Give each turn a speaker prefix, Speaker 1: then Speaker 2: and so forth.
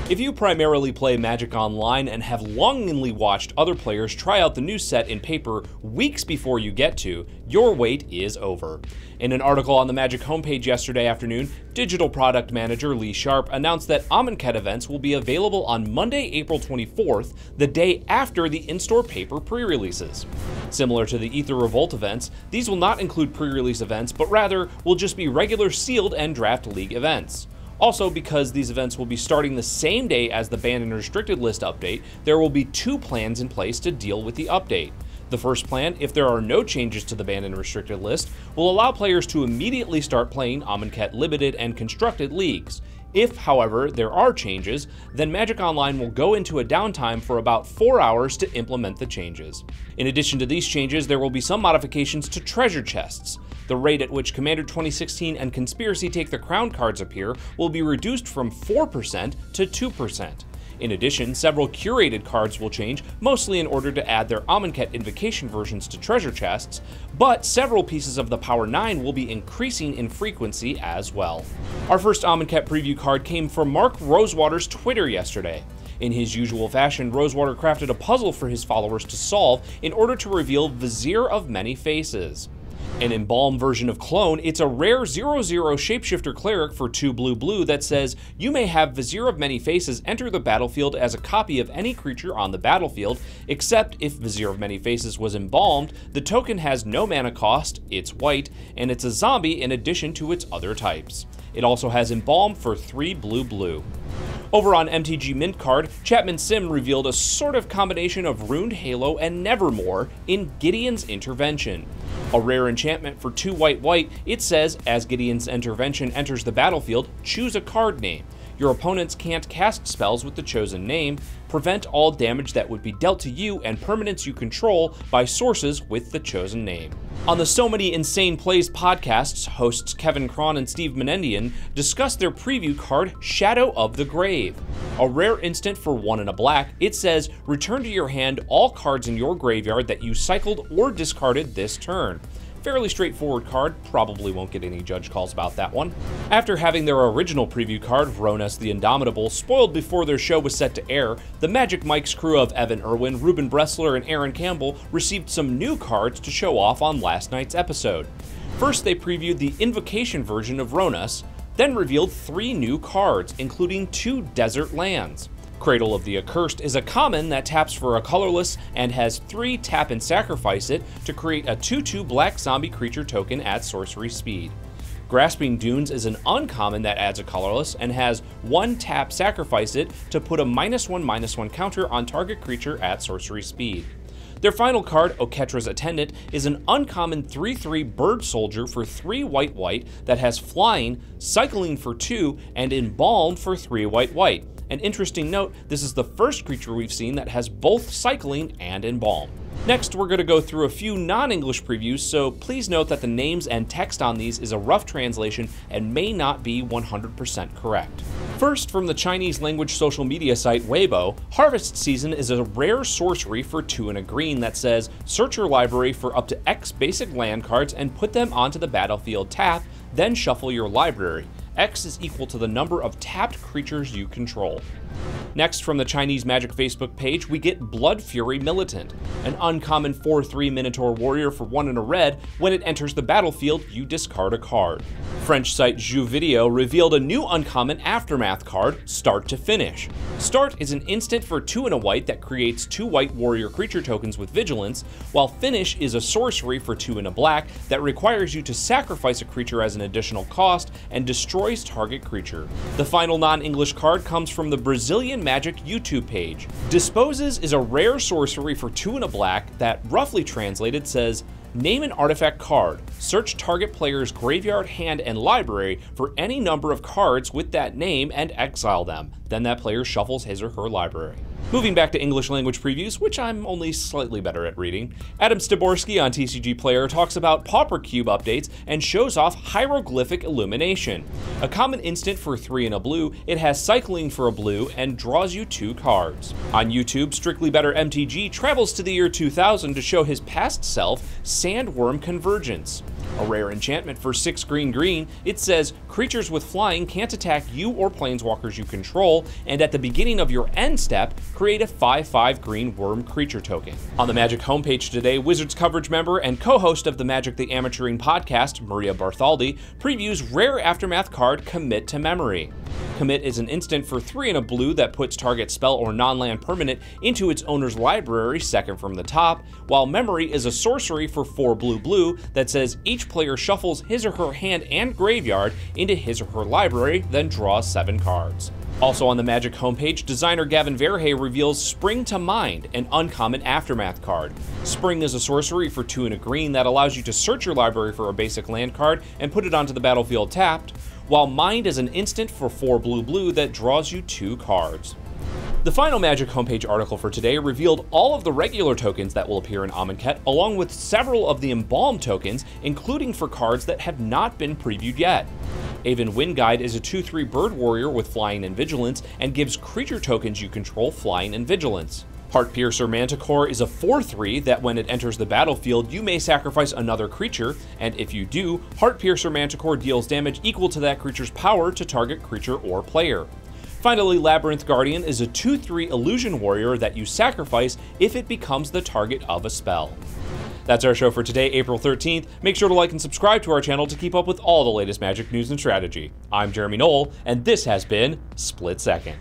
Speaker 1: If you primarily play Magic Online and have longingly watched other players try out the new set in paper weeks before you get to, your wait is over. In an article on the Magic homepage yesterday afternoon, digital product manager Lee Sharp announced that Amonkhet events will be available on Monday, April 24th, the day after the in-store paper pre-releases. Similar to the Aether Revolt events, these will not include pre-release events, but rather will just be regular sealed and draft league events. Also, because these events will be starting the same day as the banned and restricted list update, there will be two plans in place to deal with the update. The first plan, if there are no changes to the banned and restricted list, will allow players to immediately start playing Amonkhet limited and constructed leagues. If, however, there are changes, then Magic Online will go into a downtime for about 4 hours to implement the changes. In addition to these changes, there will be some modifications to treasure chests. The rate at which Commander 2016 and Conspiracy Take the Crown cards appear will be reduced from 4% to 2%. In addition, several curated cards will change, mostly in order to add their Amonkhet Invocation versions to treasure chests, but several pieces of the Power 9 will be increasing in frequency as well. Our first Amonkhet preview card came from Mark Rosewater's Twitter yesterday. In his usual fashion, Rosewater crafted a puzzle for his followers to solve in order to reveal Vizier of Many Faces. An embalmed version of Clone, it's a rare 0/0 Shapeshifter Cleric for 2 blue that says you may have Vizier of Many Faces enter the battlefield as a copy of any creature on the battlefield, except if Vizier of Many Faces was embalmed, the token has no mana cost, it's white, and it's a zombie in addition to its other types. It also has Embalm for 3 blue. Over on MTG Mint Card, Chapman Sim revealed a sort of combination of Runed Halo and Nevermore in Gideon's Intervention. A rare enchantment for 2 white, it says, as Gideon's Intervention enters the battlefield, choose a card name. Your opponents can't cast spells with the chosen name, prevent all damage that would be dealt to you and permanents you control by sources with the chosen name. On the So Many Insane Plays podcasts, hosts Kevin Cron and Steve Menendian discuss their preview card, Shadow of the Grave. A rare instant for 1 and a black, it says, return to your hand all cards in your graveyard that you cycled or discarded this turn. Fairly straightforward card, probably won't get any judge calls about that one. After having their original preview card, Ronas the Indomitable, spoiled before their show was set to air, the Magic Mike's crew of Evan Irwin, Ruben Bressler, and Aaron Campbell received some new cards to show off on last night's episode. First, they previewed the Invocation version of Ronas, then revealed 3 new cards, including 2 desert lands. Cradle of the Accursed is a common that taps for a colorless and has 3 tap and sacrifice it to create a 2/2 black zombie creature token at sorcery speed. Grasping Dunes is an uncommon that adds a colorless and has 1 tap sacrifice it to put a -1/-1 counter on target creature at sorcery speed. Their final card, Oketra's Attendant, is an uncommon 3/3 bird soldier for 3 white that has flying, cycling for 2, and embalmed for 3 white. An interesting note, this is the first creature we've seen that has both cycling and embalm. Next, we're going to go through a few non-English previews, so please note that the names and text on these is a rough translation and may not be 100% correct. First, from the Chinese language social media site Weibo, Harvest Season is a rare sorcery for 2 and a green that says, search your library for up to X basic land cards and put them onto the battlefield tap, then shuffle your library. X is equal to the number of tapped creatures you control. Next, from the Chinese Magic Facebook page, we get BLOODFURY Militant, an uncommon 4/3 Minotaur warrior for 1 and a red. When it enters the battlefield, you discard a card. French site Jeux Video revealed a new uncommon Aftermath card, Start to Finish. Start is an instant for 2 and a white that creates 2 white warrior creature tokens with vigilance, while Finish is a sorcery for 2 and a black that requires you to sacrifice a creature as an additional cost and destroys target creature. The final non-English card comes from the Brazilian Magic YouTube page. Disposes is a rare sorcery for 2 and a black that, roughly translated, says, name an artifact card, search target player's graveyard, hand, and library for any number of cards with that name and exile them. Then that player shuffles his or her library. Moving back to English language previews, which I'm only slightly better at reading, Adam Staborski on TCG Player talks about Pauper Cube updates and shows off Hieroglyphic Illumination. A common instant for 3 and a blue, it has cycling for a blue and draws you 2 cards. On YouTube, Strictly Better MTG travels to the year 2000 to show his past self, Sandworm Convergence. A rare enchantment for 6 green, it says creatures with flying can't attack you or planeswalkers you control, and at the beginning of your end step, create a 5/5 green worm creature token. On the Magic homepage today, Wizards coverage member and co-host of the Magic the Amateuring podcast, Maria Barthaldi, previews rare Aftermath card Commit to Memory. Commit is an instant for 3 and a blue that puts target spell or non-land permanent into its owner's library second from the top, while Memory is a sorcery for 4 blue that says each player shuffles his or her hand and graveyard into his or her library, then draws 7 cards. Also on the Magic homepage, designer Gavin Verhey reveals Spring to Mind, an uncommon Aftermath card. Spring is a sorcery for 2 and a green that allows you to search your library for a basic land card and put it onto the battlefield tapped, while Mind is an instant for 4 blue that draws you 2 cards. The final Magic homepage article for today revealed all of the regular tokens that will appear in Amonkhet, along with several of the embalmed tokens, including for cards that have not been previewed yet. Aven Windguide is a 2/3 bird warrior with flying and vigilance, and gives creature tokens you control flying and vigilance. Heartpiercer Manticore is a 4/3 that when it enters the battlefield, you may sacrifice another creature, and if you do, Heartpiercer Manticore deals damage equal to that creature's power to target creature or player. Finally, Labyrinth Guardian is a 2/3 illusion warrior that you sacrifice if it becomes the target of a spell. That's our show for today, April 13th. Make sure to like and subscribe to our channel to keep up with all the latest Magic news and strategy. I'm Jeremy Knoll, and this has been Split Second.